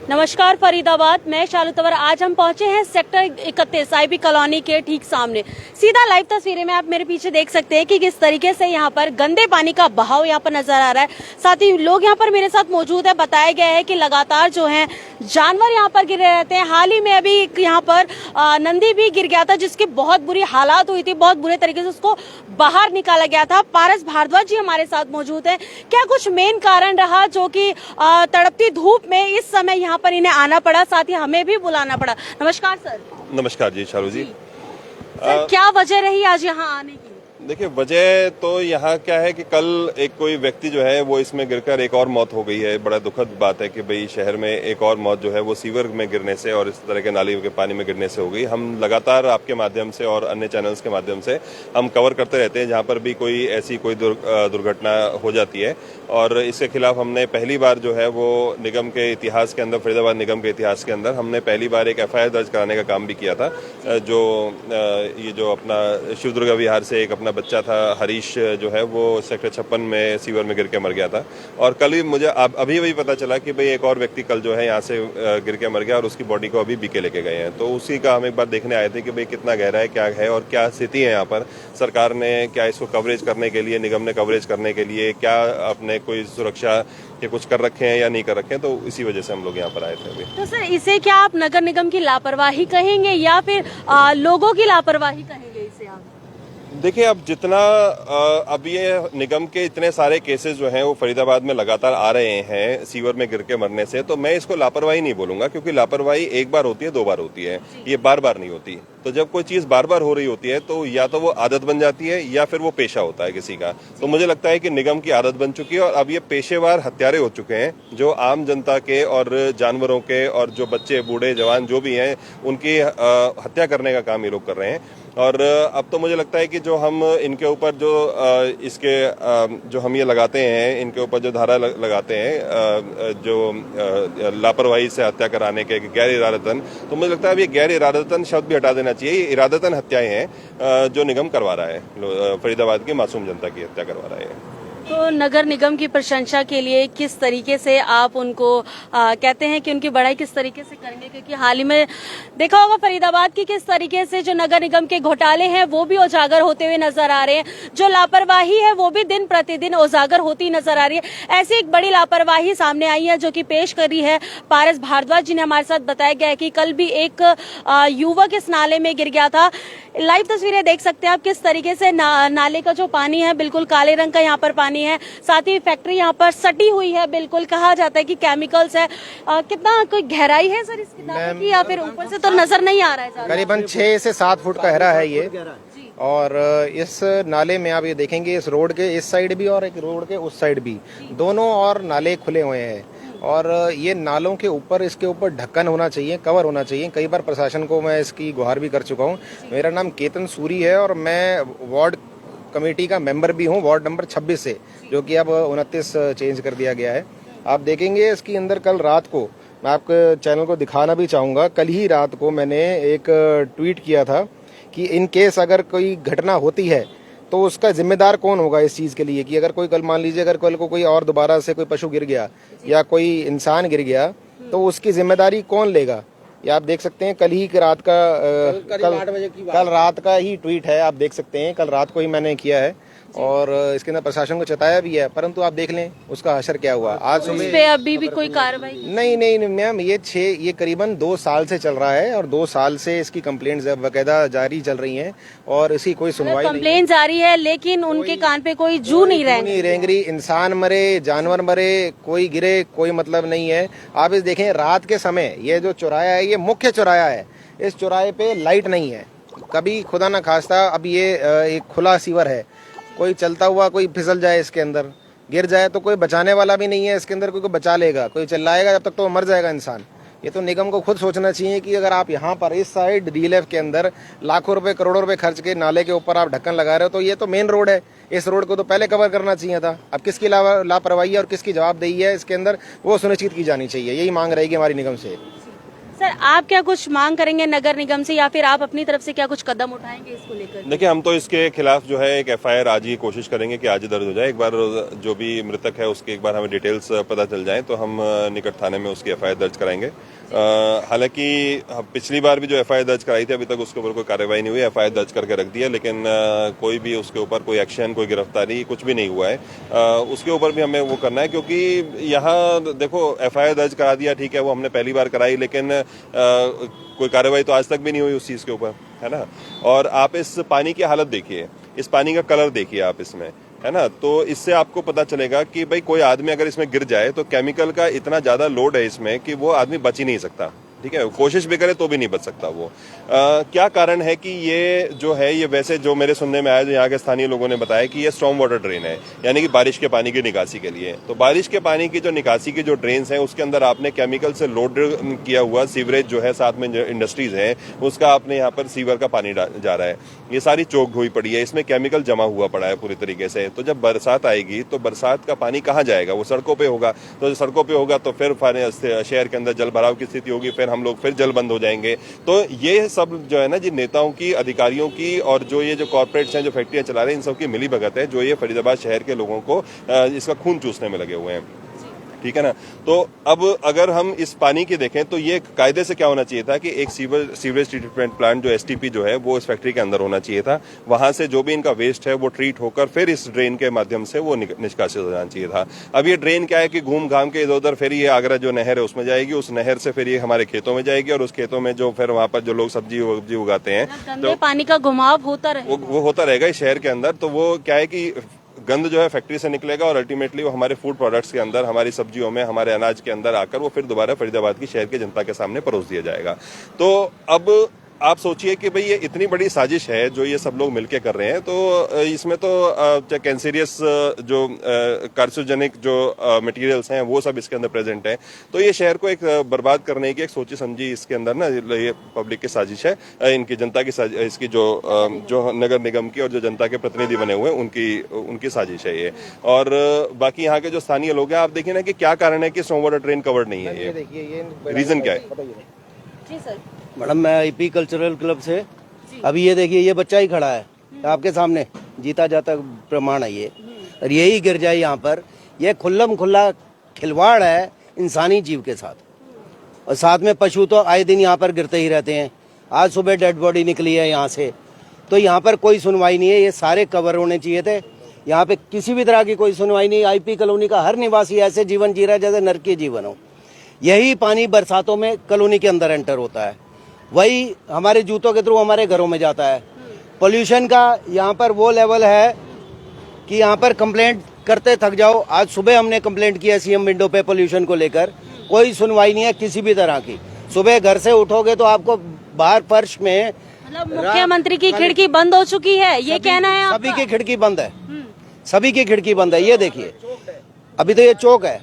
नमस्कार फरीदाबाद, मैं शालू तंवर। आज हम पहुंचे हैं सेक्टर 31 आईबी कॉलोनी के ठीक सामने। सीधा लाइव तस्वीरें में आप मेरे पीछे देख सकते हैं कि किस तरीके से यहाँ पर गंदे पानी का बहाव यहाँ पर नजर आ रहा है। साथ ही लोग यहाँ पर मेरे साथ मौजूद है। बताया गया है कि लगातार जो है जानवर यहाँ पर गिरे रहते हैं। हाल ही में अभी यहाँ पर नंदी भी गिर गया था, जिसकी बहुत बुरी हालात हुई थी, बहुत बुरे तरीके से उसको बाहर निकाला गया था। पारस भारद्वाज जी हमारे साथ मौजूद है। क्या कुछ मेन कारण रहा जो कि तड़पती धूप में इस समय यहाँ पर इन्हें आना पड़ा, साथ ही हमें भी बुलाना पड़ा? नमस्कार सर। नमस्कार जी शालू जी। सर, क्या वजह रही आज यहाँ आने की? देखिए, वजह तो यहाँ क्या है कि कल एक कोई व्यक्ति जो है वो इसमें गिरकर एक और मौत हो गई है। बड़ा दुखद बात है कि भाई शहर में एक और मौत जो है वो सीवर में गिरने से और इस तरह के नाली के पानी में गिरने से हो गई। हम लगातार आपके माध्यम से और अन्य चैनल्स के माध्यम से हम कवर करते रहते हैं जहाँ पर भी कोई ऐसी कोई दुर्घटना हो जाती है, और इसके खिलाफ हमने पहली बार जो है वो निगम के इतिहास के अंदर, फरीदाबाद निगम के इतिहास के अंदर हमने पहली बार एक FIR दर्ज कराने का काम भी किया था। ये जो अपना शिवदुर्गा विहार से एक अपना बच्चा था हरीश, जो है वो सेक्टर 56 में सीवर में गिर के मर गया था। और कल ही मुझे अभी पता चला कि भाई एक और व्यक्ति कल जो है यहाँ से गिर के मर गया और उसकी बॉडी को अभी बीके लेके गए हैं। तो उसी का हम एक बार देखने आए थे कि भाई कितना गहरा है, क्या है और क्या स्थिति है यहाँ पर। सरकार ने क्या इसको कवरेज करने के लिए, निगम ने कवरेज करने के लिए क्या अपने कोई सुरक्षा के कुछ कर रखे हैं या नहीं कर रखे हैं, तो इसी वजह से हम लोग यहाँ पर आए थे अभी। तो सर, इसे क्या आप नगर निगम की लापरवाही कहेंगे या फिर लोगों की लापरवाही कहेंगे इसे आप? देखिए, अब जितना अब ये निगम के इतने सारे केसेस जो हैं वो फरीदाबाद में लगातार आ रहे हैं सीवर में गिर के मरने से, तो मैं इसको लापरवाही नहीं बोलूंगा, क्योंकि लापरवाही एक बार होती है, दो बार होती है, ये बार बार नहीं होती। तो जब कोई चीज बार बार हो रही होती है तो या तो वो आदत बन जाती है या फिर वो पेशा होता है किसी का। तो मुझे लगता है कि निगम की आदत बन चुकी है और अब ये पेशेवार हत्यारे हो चुके हैं, जो आम जनता के और जानवरों के और जो बच्चे, बूढ़े, जवान जो भी हैं उनकी हत्या करने का काम ये लोग कर रहे हैं। और अब तो मुझे लगता है कि जो हम इनके ऊपर जो हम ये लगाते हैं, इनके ऊपर जो धारा लगाते हैं, जो लापरवाही से हत्या कराने के, गैर इरादतन, तो मुझे लगता है अब ये गैर इरादतन शब्द भी हटा देना चाहिए। ये इरादतन हत्याएं हैं जो निगम करवा रहा है, फरीदाबाद की मासूम जनता की हत्या करवा रहा है। तो नगर निगम की प्रशंसा के लिए किस तरीके से आप उनको कहते हैं कि उनकी बढ़ाई किस तरीके से करेंगे? क्योंकि हाल ही में देखा होगा फरीदाबाद की किस तरीके से जो नगर निगम के घोटाले हैं वो भी उजागर होते हुए नजर आ रहे हैं, जो लापरवाही है वो भी दिन प्रतिदिन उजागर होती नजर आ रही है। ऐसी एक बड़ी लापरवाही सामने आई है जो कि पेश करी है पारस भारद्वाज जी ने हमारे साथ। बताया गया है कि कल भी एक युवक इस नाले में गिर गया था। लाइव तस्वीरें देख सकते हैं आप किस तरीके से नाले का जो पानी है बिल्कुल काले रंग का यहाँ पर पानी है। साथ ही फैक्ट्री यहाँ पर सटी हुई है, बिल्कुल कहा जाता है कि केमिकल्स है। कितना कोई गहराई है सर इसकी नाले की, या फिर ऊपर से तो नजर नहीं आ रहा है? करीबन 6 से 7 फुट का गहरा है ये। और इस नाले में आप ये देखेंगे, इस रोड के इस साइड भी और एक रोड के उस साइड भी, दोनों और नाले खुले हुए हैं। और ये नालों के ऊपर, इसके ऊपर ढक्कन होना चाहिए, कवर होना चाहिए। कई बार प्रशासन को मैं इसकी गुहार भी कर चुका हूँ। मेरा नाम केतन सूरी है और मैं वार्ड कमेटी का मेंबर भी हूँ, वार्ड नंबर 26 से, जो कि अब 29 चेंज कर दिया गया है। आप देखेंगे इसके अंदर कल रात को, मैं आपके चैनल को दिखाना भी चाहूँगा, कल ही रात को मैंने एक ट्वीट किया था कि इन केस अगर कोई घटना होती है तो उसका जिम्मेदार कौन होगा इस चीज़ के लिए, कि अगर कोई कल मान लीजिए अगर कल को कोई और दोबारा से कोई पशु गिर गया या कोई इंसान गिर गया तो उसकी जिम्मेदारी कौन लेगा। ये आप देख सकते हैं कल ही की रात का कल रात का ही ट्वीट है, आप देख सकते हैं कल रात को ही मैंने किया है। और इसके अंदर प्रशासन को चेताया भी है, परंतु आप देख लें उसका असर क्या हुआ। आज सुबह पे अभी भी कोई कार्रवाई नहीं मैम, ये करीबन 2 साल से चल रहा है और 2 साल से इसकी कंप्लेंट्स बाकायदा जारी चल रही हैं और इसकी कोई सुनवाई नहीं। कंप्लेंट जारी है लेकिन उनके कान पे कोई जू नहीं रेंग रही। इंसान मरे, जानवर मरे, कोई गिरे, कोई मतलब नहीं है। आप इस देखें, रात के समय ये जो चौराया है ये मुख्य चौराया है, इस चौराहे पे लाइट नहीं है। कभी खुदा न खास्ता अब ये एक खुला सीवर है, कोई चलता हुआ कोई फिसल जाए इसके अंदर, गिर जाए तो कोई बचाने वाला भी नहीं है इसके अंदर, कोई बचा लेगा, कोई चिल्लाएगा जब तक तो मर जाएगा इंसान। ये तो निगम को खुद सोचना चाहिए कि अगर आप यहाँ पर इस साइड DLF के अंदर लाखों रुपए, करोड़ों रुपए खर्च के नाले के ऊपर आप ढक्कन लगा रहे हो, तो ये तो मेन रोड है, इस रोड को तो पहले कवर करना चाहिए था। अब किसकी लापरवाही है और किसकी जवाबदेही है इसके अंदर, वो सुनिश्चित की जानी चाहिए। यही मांग रहेगी हमारी निगम से। सर आप क्या कुछ मांग करेंगे नगर निगम से या फिर आप अपनी तरफ से क्या कुछ कदम उठाएंगे इसको लेकर? देखिए, हम तो इसके खिलाफ जो है एक एफआईआर आज ही कोशिश करेंगे कि आज ही दर्ज हो जाए। एक बार जो भी मृतक है उसके एक बार हमें डिटेल्स पता चल जाए तो हम निकट थाने में उसकी एफआईआर दर्ज कराएंगे। हालांकि पिछली बार भी जो एफआईआर दर्ज कराई थी अभी तक उसके ऊपर कोई कार्रवाई नहीं हुई, एफआईआर दर्ज करके रख दिया, लेकिन कोई भी उसके ऊपर कोई एक्शन, कोई गिरफ्तारी कुछ भी नहीं हुआ है। उसके ऊपर भी हमें वो करना है, क्योंकि यहाँ देखो एफआईआर दर्ज करा दिया, ठीक है, वो हमने पहली बार कराई, लेकिन कोई कार्रवाई तो आज तक भी नहीं हुई उस चीज के ऊपर, है ना। और आप इस पानी की हालत देखिए, इस पानी का कलर देखिए आप इसमें, है ना। तो इससे आपको पता चलेगा कि भाई कोई आदमी अगर इसमें गिर जाए तो केमिकल का इतना ज्यादा लोड है इसमें कि वो आदमी बच ही नहीं सकता, ठीक है, कोशिश भी करे तो भी नहीं बच सकता वो। क्या कारण है कि ये जो है, ये वैसे जो मेरे सुनने में आया, जो यहाँ के स्थानीय लोगों ने बताया कि ये स्टॉर्म वाटर ड्रेन है, यानी कि बारिश के पानी की निकासी के लिए। तो बारिश के पानी की जो निकासी की जो ड्रेन्स हैं उसके अंदर आपने केमिकल से लोड किया हुआ सीवरेज जो है, साथ में जो इंडस्ट्रीज है उसका आपने यहाँ पर सीवर का पानी जा रहा है। ये सारी चौक हुई पड़ी है, इसमें केमिकल जमा हुआ पड़ा है पूरी तरीके से। तो जब बरसात आएगी तो बरसात का पानी कहाँ जाएगा? वो सड़कों पे होगा। तो सड़कों पे होगा तो फिर शहर के अंदर जल भराव की स्थिति होगी, फिर हम लोग फिर जल बंद हो जाएंगे। तो ये सब जो है ना, जिन नेताओं की, अधिकारियों की और जो ये जो कॉर्पोरेट्स हैं, जो फैक्ट्रियां चला रहे हैं, इन सब की मिली भगत है जो ये फरीदाबाद शहर के लोगों को इसका खून चूसने में लगे हुए हैं, ठीक है ना। तो अब अगर हम इस पानी की देखें तो ये कायदे से क्या होना चाहिए था कि एक सीवरेज ट्रीटमेंट प्लांट जो एसटीपी जो है वो इस फैक्ट्री के अंदर होना चाहिए था। वहां से जो भी इनका वेस्ट है वो ट्रीट होकर फिर इस ड्रेन के माध्यम से वो निष्कासित हो जाना चाहिए था। अब ये ड्रेन क्या है कि घूम घाम के इधर उधर फिर ये आगरा जो नहर है उसमें जाएगी, उस नहर से फिर ये हमारे खेतों में जाएगी, और उस खेतों में जो फिर वहां पर जो लोग सब्जी उगाते हैं गंदे पानी का घुमाव होता रहेगा, वो होता रहेगा इस शहर के अंदर। तो वो क्या है कि गंद जो है फैक्ट्री से निकलेगा और अल्टीमेटली वो हमारे फूड प्रोडक्ट्स के अंदर, हमारी सब्जियों में, हमारे अनाज के अंदर आकर वो फिर दोबारा फरीदाबाद की शहर की जनता के सामने परोस दिया जाएगा। तो अब आप सोचिए कि भाई ये इतनी बड़ी साजिश है जो ये सब लोग मिलके कर रहे हैं। तो इसमें तो कैंसरियस जो कार्सिनोजेनिक जो मटेरियल्स हैं वो सब इसके अंदर प्रेजेंट हैं। तो ये शहर को एक बर्बाद करने की एक सोची समझी इसके अंदर ना ये पब्लिक की साजिश है, इनकी जनता की इसकी जो नगर निगम की और जो जनता के प्रतिनिधि बने हुए हैं उनकी साजिश है ये। और बाकी यहाँ के जो स्थानीय लोग हैं, आप देखिए ना कि क्या कारण है कि स्टॉर्म वाटर ड्रेन कवर्ड नहीं है, ये रीजन क्या है? जी सर। मैडम, मैं आईपी कल्चरल क्लब से, अभी ये देखिए ये बच्चा ही खड़ा है आपके सामने, जीता जाता प्रमाण है ये, और यही गिर जाए यहाँ पर। ये खुल्लम खुल्ला खिलवाड़ है इंसानी जीव के साथ, और साथ में पशु तो आए दिन यहाँ पर गिरते ही रहते हैं। आज सुबह डेड बॉडी निकली है यहाँ से, तो यहाँ पर कोई सुनवाई नहीं है। ये सारे कवर होने चाहिए थे, यहाँ पे किसी भी तरह की कोई सुनवाई नहीं। आईपी कॉलोनी का हर निवासी ऐसे जीवन जी रहा है जैसे नरकीय जीवन हो। यही पानी बरसातों में कॉलोनी के अंदर एंटर होता है, वही हमारे जूतों के थ्रू हमारे घरों में जाता है। पोल्यूशन का यहाँ पर वो लेवल है कि यहाँ पर कंप्लेंट करते थक जाओ। आज सुबह हमने कंप्लेंट किया सीएम विंडो पे पोल्यूशन को लेकर, कोई सुनवाई नहीं है किसी भी तरह की। सुबह घर से उठोगे तो आपको बाहर फर्श में, मतलब मुख्यमंत्री की खिड़की बंद हो चुकी है, ये कहना है सभी की खिड़की बंद है, सभी की खिड़की बंद है। ये देखिए, अभी तो ये चौक है,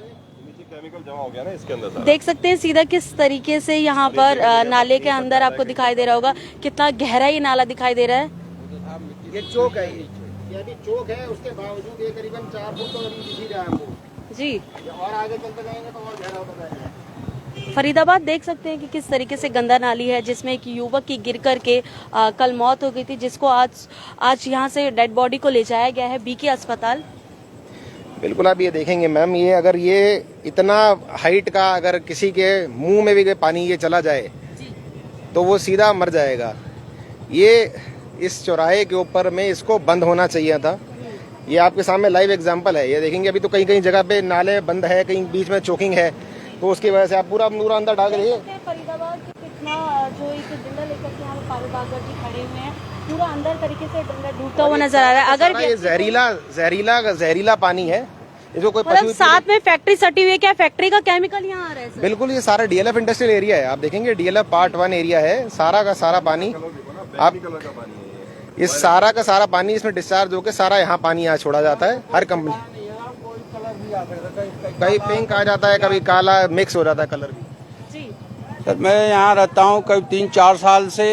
जमा हो गया ना इसके अंदर। देख सकते हैं सीधा किस तरीके से यहाँ पर नाले के अंदर आपको दिखाई दे रहा होगा, कितना गहरा ये नाला दिखाई दे रहा है। ये चौक है, ये अभी चौक है, उसके बावजूद ये करीबन 4 फुट तो अभी दिख ही रहा है हमको जी, और आगे चलते जाएंगे तो और गहरा होता जाएगा। फरीदाबाद देख सकते हैं कि किस तरीके से गंदा नाली है, जिसमें एक युवक की गिर करके कल मौत हो गई थी, जिसको आज यहाँ से डेड बॉडी को ले जाया गया है बीके अस्पताल। बिल्कुल, आप ये देखेंगे मैम, ये अगर ये इतना हाइट का अगर किसी के मुंह में भी पानी ये चला जाए तो वो सीधा मर जाएगा। ये इस चौराहे के ऊपर में इसको बंद होना चाहिए था। ये आपके सामने लाइव एग्जांपल है, ये देखेंगे। अभी तो कहीं कहीं जगह पे नाले बंद है, कहीं बीच में चोकिंग है, तो उसकी वजह से आप पूरा नूरा अंदर डाल रही है। फरीदाबाद के कितना जो एक डंडा लेकर के यहाँ पारू बागर जी खड़े हुए हैं, पूरा अंदर तरीके से डंडा डूबता हुआ नजर आ रहा है। अगर ये जहरीला पानी है, इसको कोई मतलब साथ में फैक्ट्री सटी हुई है, क्या फैक्ट्री का केमिकल यहाँ आ रहा है सर? बिल्कुल, ये सारा डीएलएफ इंडस्ट्रियल एरिया है। आप देखेंगे डीएलएफ पार्ट 1 एरिया है, सारा का सारा पानी, आप इस सारा का सारा पानी इसमें डिस्चार्ज होकर सारा यहाँ पानी यहाँ छोड़ा जाता है। हर कंपनी, कभी पिंक आ जाता है, कभी काला मिक्स हो जाता है कलर भी जी। सर मैं यहाँ रहता हूँ करीब 3-4 साल से,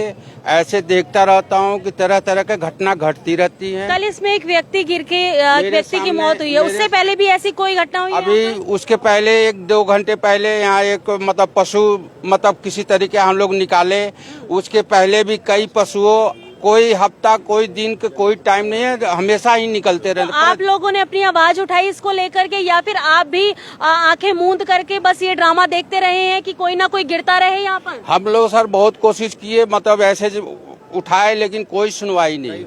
ऐसे देखता रहता हूँ कि तरह तरह की घटना घटती रहती है। कल इसमें एक व्यक्ति गिर के एक व्यक्ति की मौत हुई है, उससे पहले भी ऐसी कोई घटना हुई है? अभी उसके पहले 1-2 घंटे पहले यहाँ एक मतलब पशु मतलब किसी तरीके हम लोग निकाले, उसके पहले भी कई पशुओं, कोई हफ्ता कोई दिन के कोई टाइम नहीं है, हमेशा ही निकलते रहते। आप लोगों ने अपनी आवाज उठाई इसको लेकर के, या फिर आप भी आंखें मूंद करके बस ये ड्रामा देखते रहे हैं कि कोई ना कोई गिरता रहे यहाँ पर? हम लोग सर बहुत कोशिश किए, मतलब ऐसे उठाए लेकिन कोई सुनवाई नहीं।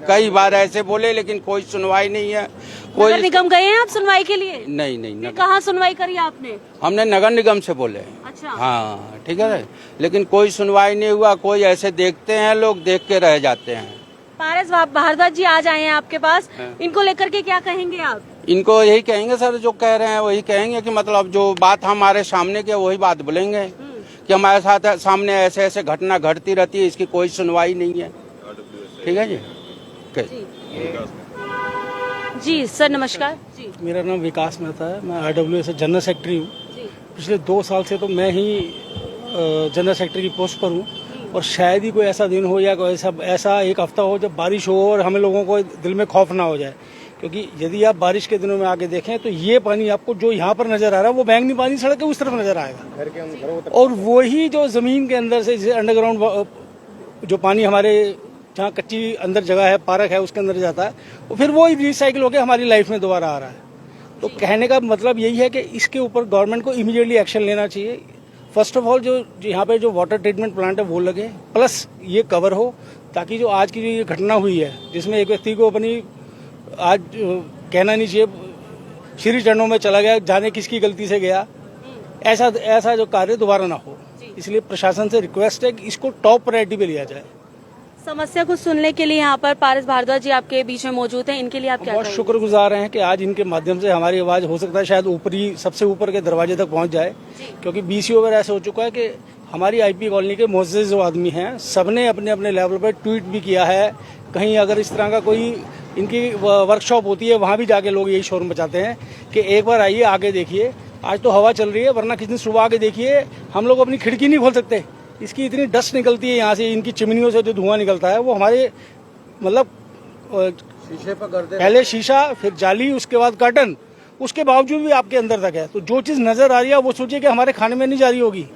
कई बार ऐसे बोले लेकिन कोई सुनवाई नहीं है। कोई नगर निगम गए हैं आप सुनवाई के लिए? नहीं कहाँ सुनवाई करी आपने? हमने नगर निगम से बोले। अच्छा। हाँ ठीक है, लेकिन कोई सुनवाई नहीं हुआ। कोई ऐसे देखते हैं, लोग देख के रह जाते हैं। पारस भारद्वाज जी आज आए हैं आपके पास, इनको लेकर के क्या कहेंगे आप? इनको यही कहेंगे सर, जो कह रहे हैं वही कहेंगे कि मतलब जो बात हमारे सामने की वही बात बोलेंगे कि हमारे साथ सामने ऐसे ऐसे घटना घटती रहती है, इसकी कोई सुनवाई नहीं है। ठीक है जी। जी सर नमस्कार जी। मेरा नाम विकास मेहता है, मैं RWA से जनरल सेक्रेटरी हूँ। पिछले 2 साल से तो मैं ही जनरल सेक्रेटरी की पोस्ट पर हूँ, और शायद ही कोई ऐसा दिन हो या कोई ऐसा एक हफ्ता हो जब बारिश हो और हमें लोगों को दिल में खौफ ना हो जाए। क्योंकि यदि आप बारिश के दिनों में आगे देखें तो ये पानी आपको जो यहाँ पर नजर आ रहा है वो बैंगनी पानी सड़क के उस तरफ नजर आएगा, और वही जो जमीन के अंदर से अंडरग्राउंड जो पानी हमारे जहाँ कच्ची अंदर जगह है, पार्क है, उसके अंदर जाता है, और फिर वो रिसाइकिल होकर हमारी लाइफ में दोबारा आ रहा है। तो कहने का मतलब यही है कि इसके ऊपर गवर्नमेंट को इमीडिएटली एक्शन लेना चाहिए। फर्स्ट ऑफ ऑल जो यहाँ पे जो वाटर ट्रीटमेंट प्लांट है वो लगे, प्लस ये कवर हो, ताकि जो आज की जो ये घटना हुई है जिसमें एक व्यक्ति को अपनी आज कहना नहीं चाहिए श्री चरणों में चला गया, जाने किसकी गलती से गया, ऐसा जो कार्य दोबारा ना हो। इसलिए प्रशासन से रिक्वेस्ट है कि इसको टॉप प्रायोरिटी पे लिया जाए। समस्या को सुनने के लिए यहाँ पर पारस भारद्वाज जी आपके बीच में मौजूद हैं, इनके लिए आप क्या बहुत कहेंगे? शुक्रगुजार हैं कि आज इनके माध्यम से हमारी आवाज हो सकता है शायद ऊपरी सबसे ऊपर के दरवाजे तक पहुंच जाए, क्योंकि BCO पर ऐसा हो चुका है कि हमारी IP कॉलोनी के मोअज़्ज़िज़ जो आदमी हैं सबने अपने अपने लेवल पर ट्वीट भी किया है। कहीं अगर इस तरह का कोई इनकी वर्कशॉप होती है वहाँ भी जाके लोग यही शोर मचाते हैं कि एक बार आइए आगे देखिए। आज तो हवा चल रही है, वरना किसी दिन सुबह आगे देखिए हम लोग अपनी खिड़की नहीं खोल सकते, इसकी इतनी डस्ट निकलती है यहाँ से, इनकी चिमनियों से जो धुआं निकलता है वो हमारे मतलब शीशे पर कर दे, पहले शीशा फिर जाली उसके बाद कर्टन, उसके बावजूद भी आपके अंदर तक है। तो जो चीज नजर आ रही है वो सोचिए कि हमारे खाने में नहीं जा रही होगी।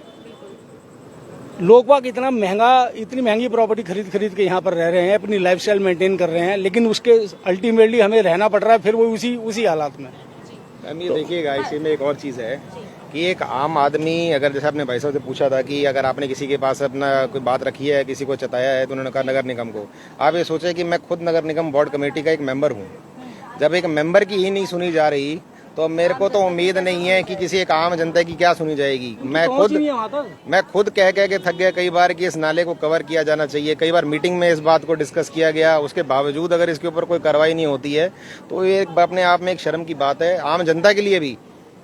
लोग बाग इतना महंगा, इतनी महंगी प्रॉपर्टी खरीद के यहाँ पर रह रहे हैं, अपनी लाइफस्टाइल मेंटेन कर रहे हैं, लेकिन उसके अल्टीमेटली हमें रहना पड़ रहा है फिर वो उसी हालात में। ये देखिएगा, इसी में एक और चीज़ है कि एक आम आदमी, अगर जैसे आपने भाई साहब से पूछा था कि अगर आपने किसी के पास अपना कोई बात रखी है, किसी को चताया है, तो उन्होंने कहा नगर निगम को। आप ये सोचे कि मैं खुद नगर निगम बोर्ड कमेटी का एक मेंबर हूँ, जब एक मेंबर की ही नहीं सुनी जा रही तो मेरे को तो उम्मीद नहीं है कि किसी एक आम जनता की क्या सुनी जाएगी। मैं खुद कह के थक गया कई बार कि इस नाले को कवर किया जाना चाहिए। कई बार मीटिंग में इस बात को डिस्कस किया गया, उसके बावजूद अगर इसके ऊपर कोई कार्रवाई नहीं होती है तो ये अपने आप में एक शर्म की बात है आम जनता के लिए भी,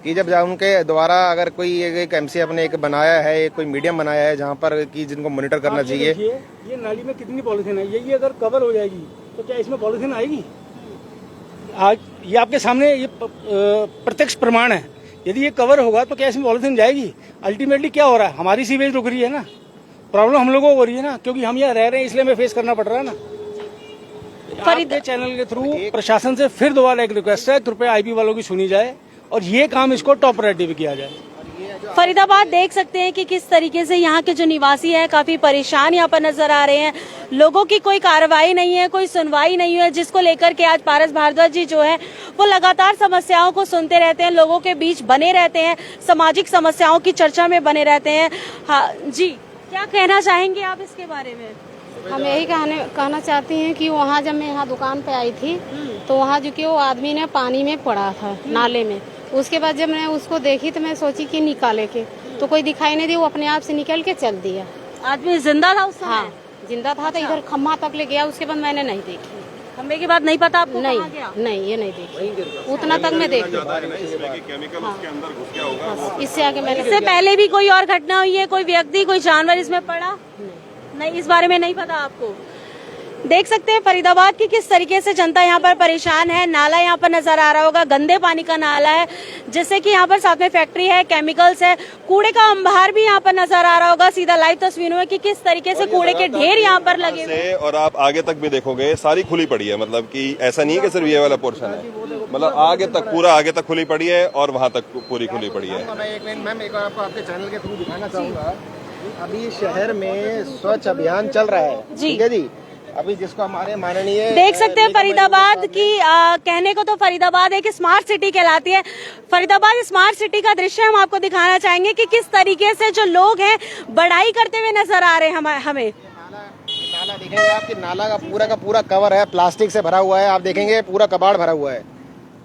कि जब उनके द्वारा अगर कोई एक MC अपने एक बनाया है, कोई मीडियम बनाया है जहाँ पर कि जिनको मॉनिटर करना चाहिए। ये नाली में कितनी पॉलिथीन है, ये अगर कवर हो जाएगी तो क्या इसमें पॉलिथीन आएगी? आज ये आपके सामने ये प्रत्यक्ष प्रमाण है। यदि ये कवर होगा तो क्या इसमें पॉलिथीन जाएगी? अल्टीमेटली क्या हो रहा है, हमारी सीवेज रुक रही है ना, प्रॉब्लम हम लोगों को हो रही है ना, क्योंकि हम यहाँ रह रहे हैं इसलिए हमें फेस करना पड़ रहा है ना। आपके चैनल के थ्रू प्रशासन से फिर दोबारा एक रिक्वेस्ट है, कृपया IP वालों की सुनी जाए और ये काम इसको टॉप प्रायोरिटी पे किया जाए। फरीदाबाद देख सकते हैं कि किस तरीके से यहाँ के जो निवासी हैं काफी परेशान यहाँ पर नजर आ रहे हैं। लोगों की कोई कार्रवाई नहीं है, कोई सुनवाई नहीं है, जिसको लेकर के आज पारस भारद्वाज जी जो है वो लगातार समस्याओं को सुनते रहते हैं, लोगों के बीच बने रहते हैं, सामाजिक समस्याओं की चर्चा में बने रहते हैं। हाँ जी, क्या कहना चाहेंगे आप इसके बारे में? हम यही कहना चाहती हैं कि वहाँ जब मैं यहाँ दुकान पे आई थी तो वहाँ जो कि वो आदमी ने पानी में पड़ा था नाले में। उसके बाद जब मैं उसको देखी तो मैं सोची कि निकाले के, तो कोई दिखाई नहीं दी, वो अपने आप से निकल के चल दिया। आदमी जिंदा था उस समय? हाँ जिंदा था। तो इधर खम्मा तक ले गया, उसके बाद मैंने नहीं देखी। खम्बे के बाद नहीं पता आपको? नहीं कहाँ गया? नहीं, ये नहीं देखी, उतना तक मैं देखी। इससे आगे मैंने, इससे पहले भी कोई और घटना हुई है, कोई व्यक्ति कोई जानवर इसमें पड़ा? नहीं, इस बारे में नहीं पता आपको। देख सकते हैं फरीदाबाद की किस तरीके से जनता यहाँ पर परेशान है। नाला यहाँ पर नजर आ रहा होगा, गंदे पानी का नाला है, जिससे कि यहाँ पर साथ में फैक्ट्री है, केमिकल्स है, कूड़े का अंबार भी यहाँ पर नजर आ रहा होगा सीधा लाइव तस्वीरों में कि किस तरीके से कूड़े के ढेर यहाँ पर लगे हुए हैं। और आप आगे तक भी देखोगे सारी खुली पड़ी है, मतलब कि ऐसा नहीं है कि सिर्फ ये वाला पोर्शन है, मतलब आगे तक पूरा आगे तक खुली पड़ी है और वहाँ तक पूरी खुली पड़ी है। मैं एक बार आपको आपके चैनल के थ्रू दिखाना चाहूंगा। अभी शहर में स्वच्छ अभियान चल रहा है, ठीक है जी। अभी जिसको हमारे माननीय देख सकते हैं फरीदाबाद की कहने को तो फरीदाबाद एक स्मार्ट सिटी कहलाती है। फरीदाबाद स्मार्ट सिटी का दृश्य हम आपको दिखाना चाहेंगे कि किस तरीके से जो लोग हैं बढ़ाई करते हुए नजर आ रहे हैं हमें। नाला देखेंगे आप कि नाला का पूरा कवर है, प्लास्टिक से भरा हुआ है। आप देखेंगे पूरा कबाड़ भरा हुआ है,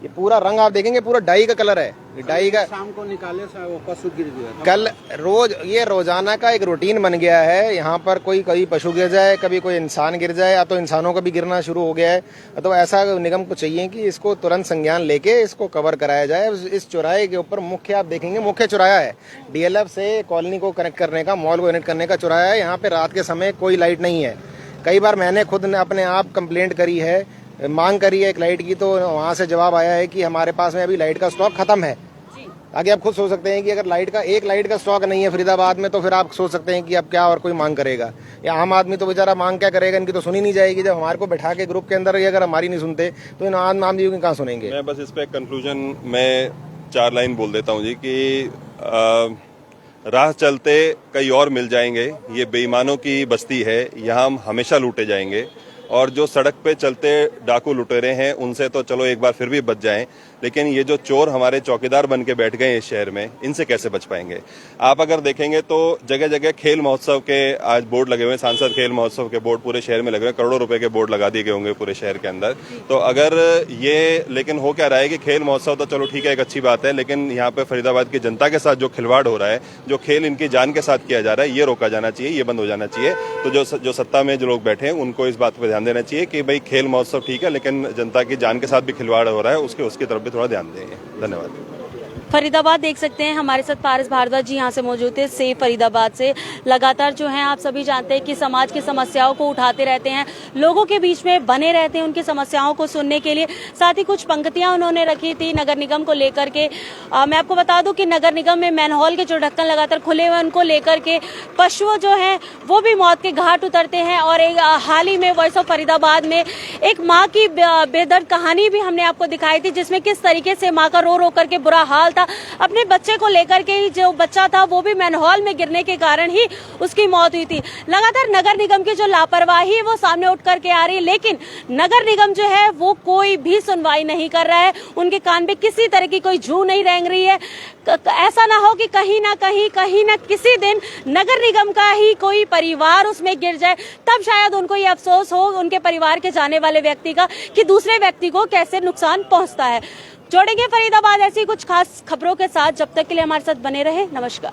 ये पूरा रंग आप देखेंगे पूरा डाई का कलर है, डाई का। शाम को निकाले वो पशु गिर गया, कल रोज ये रोजाना का एक रूटीन बन गया है। यहाँ पर कभी पशु गिर जाए, कभी कोई इंसान गिर जाए, या तो इंसानों का भी गिरना शुरू हो गया है। तो ऐसा निगम को चाहिए कि इसको तुरंत संज्ञान लेके इसको कवर कराया जाए। इस चौराहे के ऊपर मुख्य आप देखेंगे मुख्य चौराहा है, डीएलएफ से कॉलोनी को कनेक्ट करने का, मॉल को कनेक्ट करने का चौराहा है। यहाँ पे रात के समय कोई लाइट नहीं है। कई बार मैंने खुद अपने आप कंप्लेंट करी है, मांग करी है एक लाइट की, तो वहाँ से जवाब आया है कि हमारे पास में अभी लाइट का स्टॉक खत्म है। आगे आप खुद सोच सकते हैं कि अगर एक लाइट का स्टॉक नहीं है फरीदाबाद में, तो फिर आप सोच सकते हैं कि अब क्या और कोई मांग करेगा। या आम आदमी तो बेचारा मांग क्या करेगा, इनकी तो सुनी नहीं जाएगी। जब हमारे को बैठा के ग्रुप के अंदर अगर हमारी नहीं सुनते तो इन आम आदमियों की कहाँ सुनेंगे। मैं बस इस पे कंक्लूजन में 4 लाइन बोल देता हूँ जी कि राह चलते कई और मिल जाएंगे, ये बेईमानों की बस्ती है, यहाँ हम हमेशा लूटे जाएंगे। और जो सड़क पे चलते डाकू लुटेरे हैं उनसे तो चलो एक बार फिर भी बच जाएं, लेकिन ये जो चोर हमारे चौकीदार बन के बैठ गए इस शहर में, इनसे कैसे बच पाएंगे। आप अगर देखेंगे तो जगह जगह खेल महोत्सव के आज बोर्ड लगे हुए हैं, सांसद खेल महोत्सव के बोर्ड पूरे शहर में लगे हुए हैं, करोड़ों रुपए के बोर्ड लगा दिए गए होंगे पूरे शहर के अंदर। तो अगर ये लेकिन हो क्या रहा है कि खेल महोत्सव तो चलो ठीक है, एक अच्छी बात है, लेकिन यहाँ पे फरीदाबाद की जनता के साथ जो खिलवाड़ हो रहा है, जो खेल इनकी जान के साथ किया जा रहा है, ये रोका जाना चाहिए, ये बंद हो जाना चाहिए। तो जो सत्ता में जो लोग बैठे हैं उनको इस बात पर ध्यान देना चाहिए कि भाई खेल महोत्सव ठीक है, लेकिन जनता की जान के साथ भी खिलवाड़ हो रहा है, उसकी तरफ भी थोड़ा ध्यान देंगे। धन्यवाद। फरीदाबाद देख सकते हैं, हमारे साथ पारस भारद्वाज जी यहाँ से मौजूद थे सेव फरीदाबाद से। लगातार जो है आप सभी जानते हैं कि समाज की समस्याओं को उठाते रहते हैं, लोगों के बीच में बने रहते हैं उनकी समस्याओं को सुनने के लिए। साथ ही कुछ पंक्तियां उन्होंने रखी थी नगर निगम को लेकर के। मैं आपको बता दूं कि नगर निगम में मैनहोल के जो ढक्कन लगातार खुले हुए उनको लेकर के पशु जो है वो भी मौत के घाट उतरते हैं। और एक हाल ही में वॉइस ऑफ फरीदाबाद में एक माँ की बेदर्द कहानी भी हमने आपको दिखाई थी, जिसमें किस तरीके से माँ का रो रो करके बुरा हाल था। अपने बच्चे को लेकर के ही जो बच्चा था वो भी मैनहोल में गिरने के कारण ही उसकी मौत हुई थी। लगातार नगर निगम की जो लापरवाही है वो सामने उठ करके आ रही है, लेकिन नगर निगम जो है वो कोई भी सुनवाई नहीं कर रहा है, उनके कान पे किसी तरह की कोई जू नहीं रेंग रही है। ऐसा ना हो कि कहीं ना किसी दिन नगर निगम का ही कोई परिवार उसमें गिर जाए, तब शायद उनको ये अफसोस हो उनके परिवार के जाने वाले व्यक्ति का कि दूसरे व्यक्ति को कैसे नुकसान पहुंचता है। जोड़ेंगे फरीदाबाद ऐसी कुछ खास खबरों के साथ, जब तक के लिए हमारे साथ बने रहे। नमस्कार।